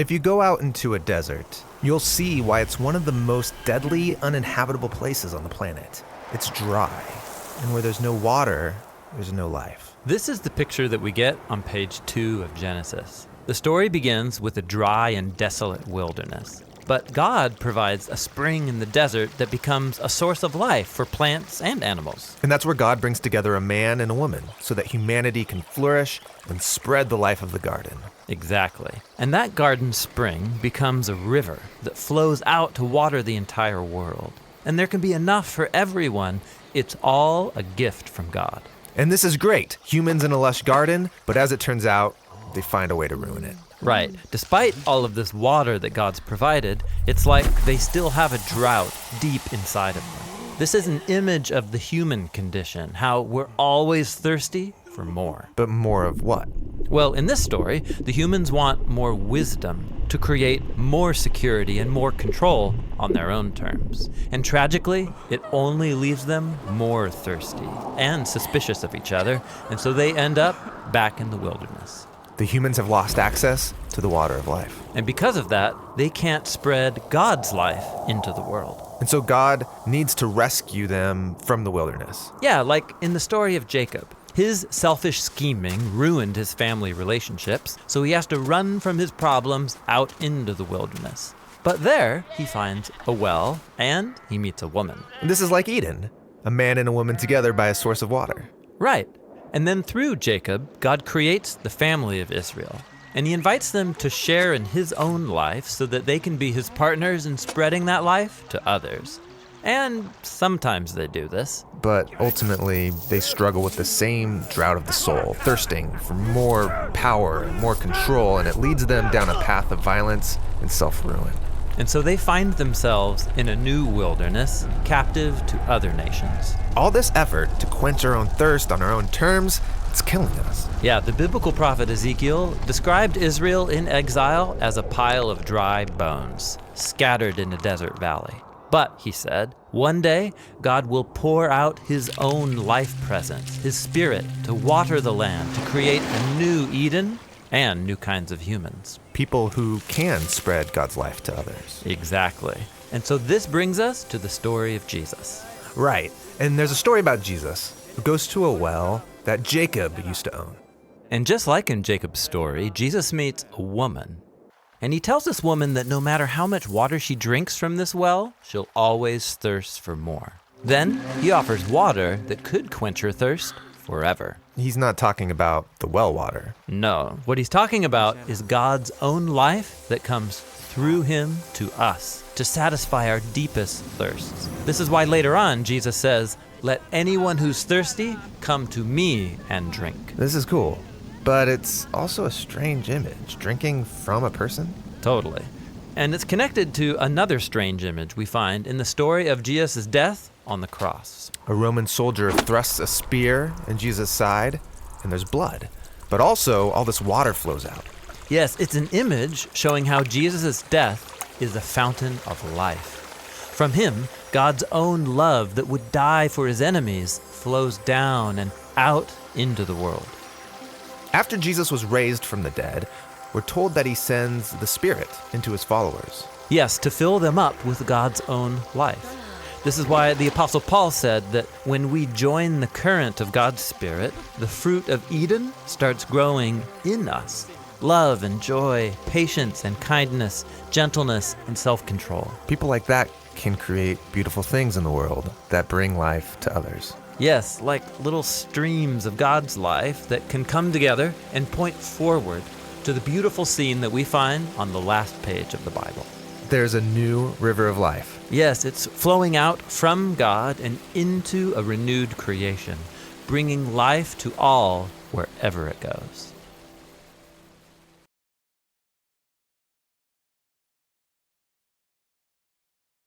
If you go out into a desert, you'll see why it's one of the most deadly, uninhabitable places on the planet. It's dry, and where there's no water, there's no life. This is the picture that we get on page 2 of Genesis. The story begins with a dry and desolate wilderness. But God provides a spring in the desert that becomes a source of life for plants and animals. And that's where God brings together a man and a woman so that humanity can flourish and spread the life of the garden. Exactly. And that garden spring becomes a river that flows out to water the entire world. And there can be enough for everyone. It's all a gift from God. And this is great. Humans in a lush garden, but as it turns out, they find a way to ruin it. Right. Despite all of this water that God's provided, it's like they still have a drought deep inside of them. This is an image of the human condition, how we're always thirsty for more. But more of what? Well, in this story, the humans want more wisdom to create more security and more control on their own terms. And tragically, it only leaves them more thirsty and suspicious of each other, and so they end up back in the wilderness. The humans have lost access to the water of life. And because of that, they can't spread God's life into the world. And so God needs to rescue them from the wilderness. Yeah, like in the story of Jacob. His selfish scheming ruined his family relationships, so he has to run from his problems out into the wilderness. But there, he finds a well, and he meets a woman. And this is like Eden, a man and a woman together by a source of water. Right. And then through Jacob, God creates the family of Israel. And he invites them to share in his own life so that they can be his partners in spreading that life to others. And sometimes they do this. But ultimately, they struggle with the same drought of the soul, thirsting for more power and more control, and it leads them down a path of violence and self-ruin. And so they find themselves in a new wilderness, captive to other nations. All this effort to quench our own thirst on our own terms, it's killing us. Yeah, the biblical prophet Ezekiel described Israel in exile as a pile of dry bones, scattered in a desert valley. But, he said, one day God will pour out his own life presence, his spirit, to water the land, to create a new Eden and new kinds of humans. People who can spread God's life to others. Exactly. And so this brings us to the story of Jesus. Right. And there's a story about Jesus who goes to a well that Jacob used to own. And just like in Jacob's story, Jesus meets a woman. And he tells this woman that no matter how much water she drinks from this well, she'll always thirst for more. Then he offers water that could quench her thirst forever. He's not talking about the well water. No, what he's talking about is God's own life that comes through him to us to satisfy our deepest thirsts. This is why later on Jesus says, "Let anyone who's thirsty come to me and drink." This is cool, but it's also a strange image, drinking from a person. Totally. And it's connected to another strange image we find in the story of Jesus' death on the cross. A Roman soldier thrusts a spear in Jesus' side, and there's blood. But also, all this water flows out. Yes, it's an image showing how Jesus' death is a fountain of life. From him, God's own love that would die for his enemies flows down and out into the world. After Jesus was raised from the dead, we're told that he sends the Spirit into his followers. Yes, to fill them up with God's own life. This is why the Apostle Paul said that when we join the current of God's Spirit, the fruit of Eden starts growing in us. Love and joy, patience and kindness, gentleness and self-control. People like that can create beautiful things in the world that bring life to others. Yes, like little streams of God's life that can come together and point forward to the beautiful scene that we find on the last page of the Bible. There's a new river of life. Yes, it's flowing out from God and into a renewed creation, bringing life to all wherever it goes.